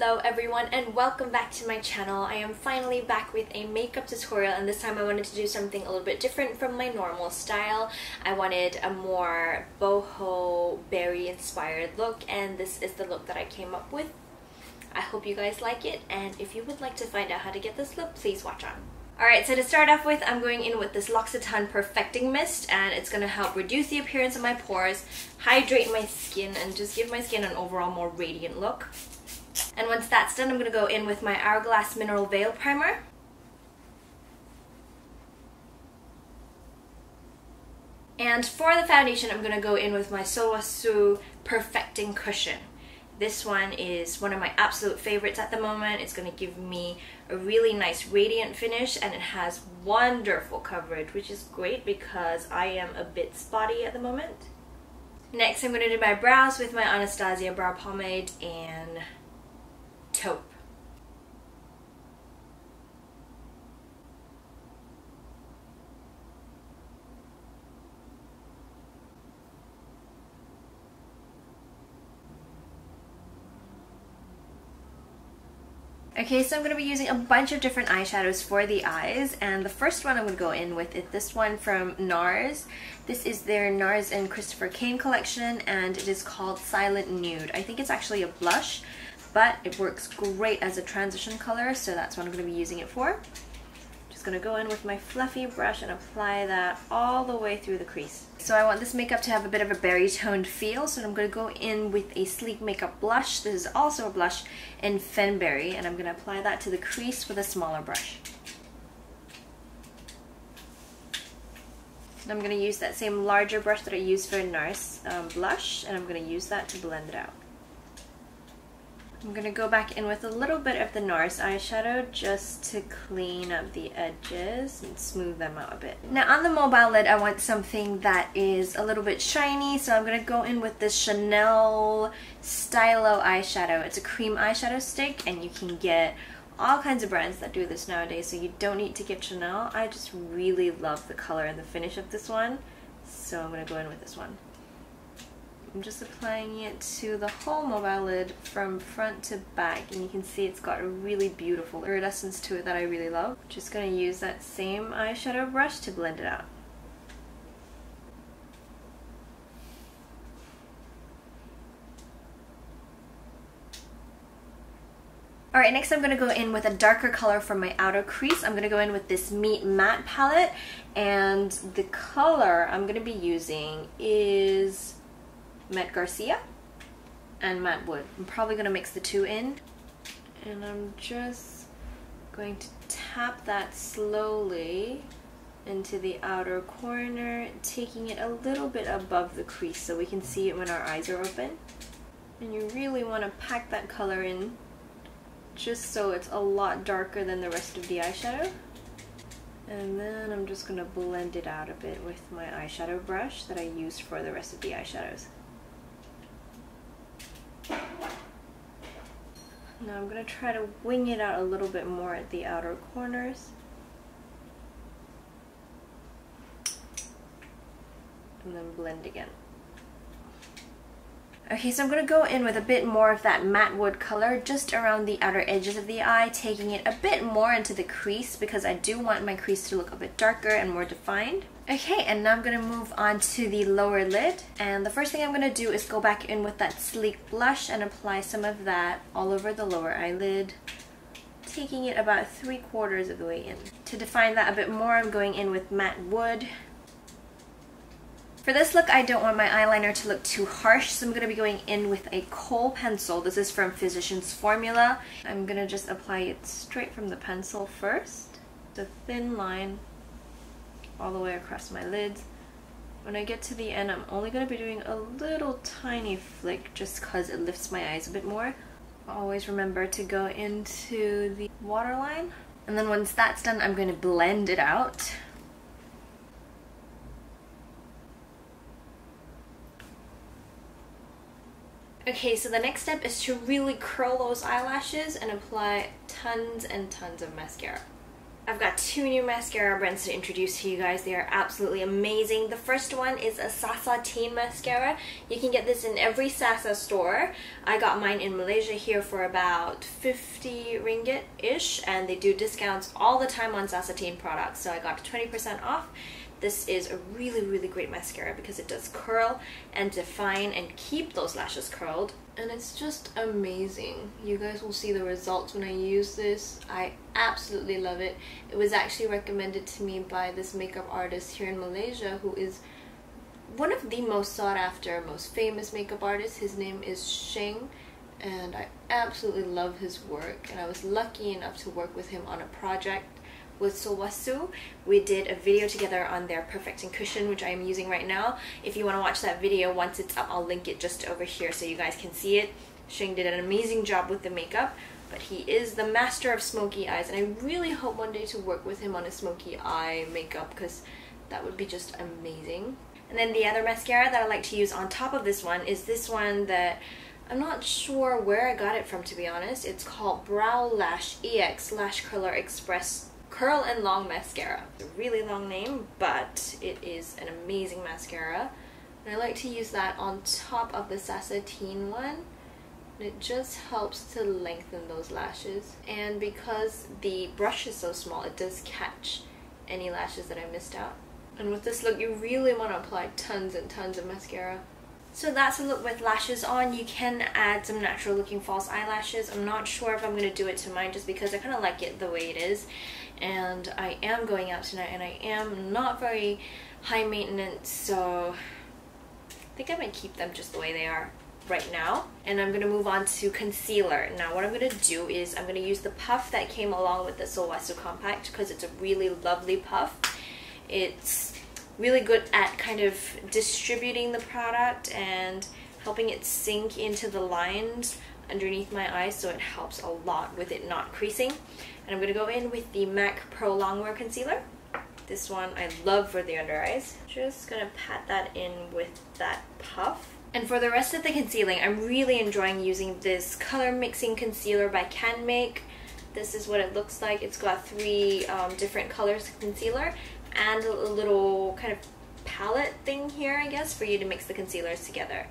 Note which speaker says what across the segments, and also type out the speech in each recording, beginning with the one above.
Speaker 1: Hello everyone and welcome back to my channel. I am finally back with a makeup tutorial, and this time I wanted to do something a little bit different from my normal style. I wanted a more boho berry inspired look, and this is the look that I came up with. I hope you guys like it, and if you would like to find out how to get this look, please watch on. Alright, so to start off with, I'm going in with this L'Occitane Perfecting Mist, and it's going to help reduce the appearance of my pores, hydrate my skin, and just give my skin an overall more radiant look. And once that's done, I'm going to go in with my Hourglass Mineral Veil Primer. And for the foundation, I'm going to go in with my Sowasu Perfecting Cushion. This one is one of my absolute favorites at the moment. It's going to give me a really nice radiant finish, and it has wonderful coverage, which is great because I am a bit spotty at the moment. Next, I'm going to do my brows with my Anastasia Brow Pomade and taupe. Okay, so I'm going to be using a bunch of different eyeshadows for the eyes, and the first one I'm going to go in with is this one from NARS. This is their NARS and Christopher Kane collection, and it is called Silent Nude. I think it's actually a blush, but it works great as a transition color, so that's what I'm going to be using it for. Just going to go in with my fluffy brush and apply that all the way through the crease. So I want this makeup to have a bit of a berry toned feel, so I'm going to go in with a Sleek Makeup blush. This is also a blush in Fenberry, and I'm going to apply that to the crease with a smaller brush. And I'm going to use that same larger brush that I used for NARS blush, and I'm going to use that to blend it out. I'm going to go back in with a little bit of the NARS eyeshadow just to clean up the edges and smooth them out a bit. Now on the mobile lid, I want something that is a little bit shiny, so I'm going to go in with this Chanel Stylo eyeshadow. It's a cream eyeshadow stick, and you can get all kinds of brands that do this nowadays, so you don't need to get Chanel. I just really love the color and the finish of this one, so I'm going to go in with this one. I'm just applying it to the whole mobile lid from front to back, and you can see it's got a really beautiful iridescence to it that I really love. Just going to use that same eyeshadow brush to blend it out. Alright, next I'm going to go in with a darker color for my outer crease. I'm going to go in with this Meet Matte palette, and the color I'm going to be using is Matte Garcia and Matte Wood. I'm probably going to mix the two in, and I'm just going to tap that slowly into the outer corner, taking it a little bit above the crease so we can see it when our eyes are open. And you really want to pack that color in just so it's a lot darker than the rest of the eyeshadow. And then I'm just going to blend it out a bit with my eyeshadow brush that I used for the rest of the eyeshadows. Now I'm going to try to wing it out a little bit more at the outer corners. And then blend again. Okay, so I'm going to go in with a bit more of that matte wood color just around the outer edges of the eye, taking it a bit more into the crease because I do want my crease to look a bit darker and more defined. Okay, and now I'm going to move on to the lower lid, and the first thing I'm going to do is go back in with that sleek blush and apply some of that all over the lower eyelid, taking it about 3/4 of the way in. To define that a bit more, I'm going in with Matte Wood. For this look, I don't want my eyeliner to look too harsh, so I'm going to be going in with a kohl pencil. This is from Physicians Formula. I'm going to just apply it straight from the pencil first, the thin line all the way across my lids. When I get to the end, I'm only going to be doing a little tiny flick just because it lifts my eyes a bit more. Always remember to go into the waterline. And then once that's done, I'm going to blend it out. Okay, so the next step is to really curl those eyelashes and apply tons and tons of mascara. I've got two new mascara brands to introduce to you guys. They are absolutely amazing. The first one is a Sasa Teen Mascara. You can get this in every Sasa store. I got mine in Malaysia here for about 50 ringgit-ish, and they do discounts all the time on Sasa Teen products, so I got 20% off. This is a really great mascara because it does curl and define and keep those lashes curled. And it's just amazing. You guys will see the results when I use this. I absolutely love it. It was actually recommended to me by this makeup artist here in Malaysia who is one of the most sought after, most famous makeup artists. His name is Sheng, and I absolutely love his work. And I was lucky enough to work with him on a project with Solwasu. We did a video together on their Perfecting Cushion, which I am using right now. If you want to watch that video, once it's up, I'll link it just over here so you guys can see it. Sheng did an amazing job with the makeup, but he is the master of smoky eyes, and I really hope one day to work with him on a smoky eye makeup because that would be just amazing. And then the other mascara that I like to use on top of this one is this one that I'm not sure where I got it from, to be honest. It's called Browlash EX Lash Curler Express Curl and Long Mascara. It's a really long name, but it is an amazing mascara. And I like to use that on top of the Sasa Teen one. It just helps to lengthen those lashes. And because the brush is so small, it does catch any lashes that I missed out. And with this look, you really want to apply tons and tons of mascara. So that's a look with lashes on. You can add some natural looking false eyelashes. I'm not sure if I'm going to do it to mine just because I kind of like it the way it is. And I am going out tonight and I am not very high maintenance, so I think I might keep them just the way they are right now. And I'm going to move on to concealer. Now what I'm going to do is I'm going to use the puff that came along with the Solwasu Compact because it's a really lovely puff. It's really good at kind of distributing the product and helping it sink into the lines underneath my eyes, so it helps a lot with it not creasing. And I'm going to go in with the MAC Pro Longwear Concealer. This one I love for the under eyes. Just going to pat that in with that puff. And for the rest of the concealing, I'm really enjoying using this color mixing concealer by Canmake. This is what it looks like. It's got three different colors of concealer and a little kind of palette thing here, I guess, for you to mix the concealers together.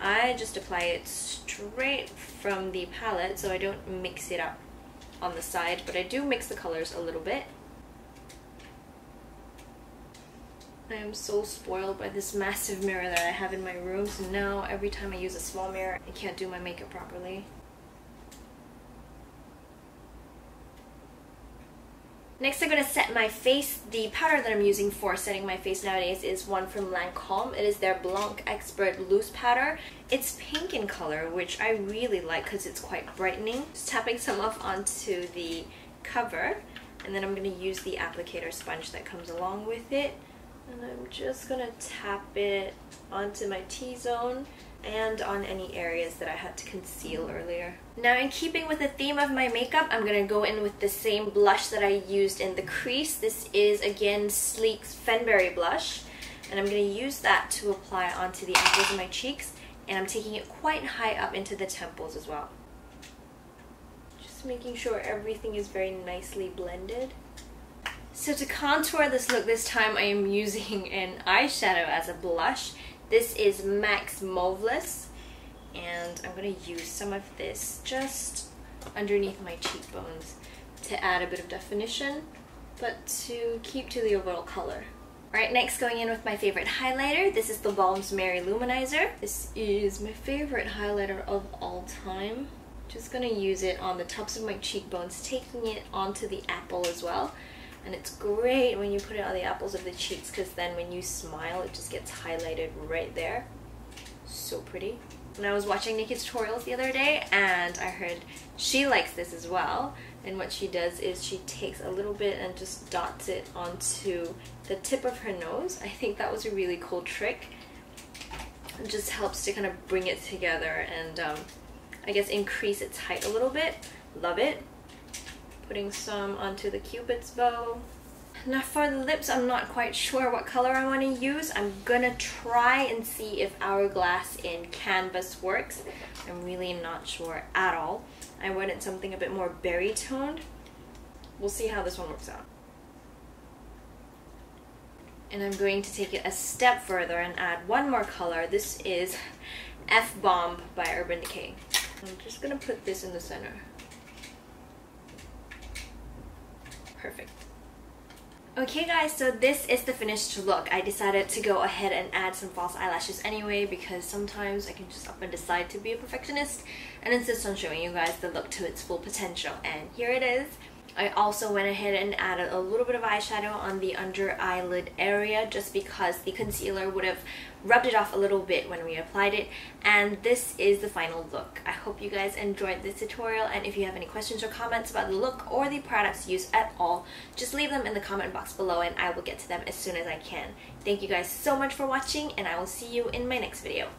Speaker 1: I just apply it straight from the palette, so I don't mix it up on the side, but I do mix the colors a little bit. I am so spoiled by this massive mirror that I have in my room, so now every time I use a small mirror, I can't do my makeup properly. Next, I'm going to set my face. The powder that I'm using for setting my face nowadays is one from Lancome. It is their Blanc Expert Loose Powder. It's pink in color, which I really like because it's quite brightening. Just tapping some off onto the cover, and then I'm going to use the applicator sponge that comes along with it. And I'm just going to tap it onto my T-zone and on any areas that I had to conceal earlier. Now, in keeping with the theme of my makeup, I'm going to go in with the same blush that I used in the crease. This is, again, Sleek's Fenberry blush, and I'm going to use that to apply onto the apples of my cheeks, and I'm taking it quite high up into the temples as well. Just making sure everything is very nicely blended. So to contour this look this time, I am using an eyeshadow as a blush. This is MAC's Mauveless, and I'm going to use some of this just underneath my cheekbones to add a bit of definition, but to keep to the overall color. Alright, next going in with my favorite highlighter. This is TheBalm's Merry Luminizer. This is my favorite highlighter of all time. Just going to use it on the tops of my cheekbones, taking it onto the apple as well. And it's great when you put it on the apples of the cheeks because then when you smile, it just gets highlighted right there. So pretty. When I was watching Nikki's tutorials the other day, and I heard she likes this as well, and what she does is she takes a little bit and just dots it onto the tip of her nose. I think that was a really cool trick. It just helps to kind of bring it together and I guess increase its height a little bit. Love it. Putting some onto the Cupid's bow. Now for the lips, I'm not quite sure what color I want to use. I'm gonna try and see if Hourglass in Canvas works. I'm really not sure at all. I wanted something a bit more berry toned. We'll see how this one works out. And I'm going to take it a step further and add one more color. This is TheBalm by Urban Decay. I'm just gonna put this in the center. Perfect. Okay guys, so this is the finished look. I decided to go ahead and add some false eyelashes anyway because sometimes I can just up and decide to be a perfectionist and insist on showing you guys the look to its full potential. And here it is. I also went ahead and added a little bit of eyeshadow on the under eyelid area just because the concealer would have rubbed it off a little bit when we applied it. And this is the final look. I hope you guys enjoyed this tutorial, and if you have any questions or comments about the look or the products used at all, just leave them in the comment box below and I will get to them as soon as I can. Thank you guys so much for watching, and I will see you in my next video.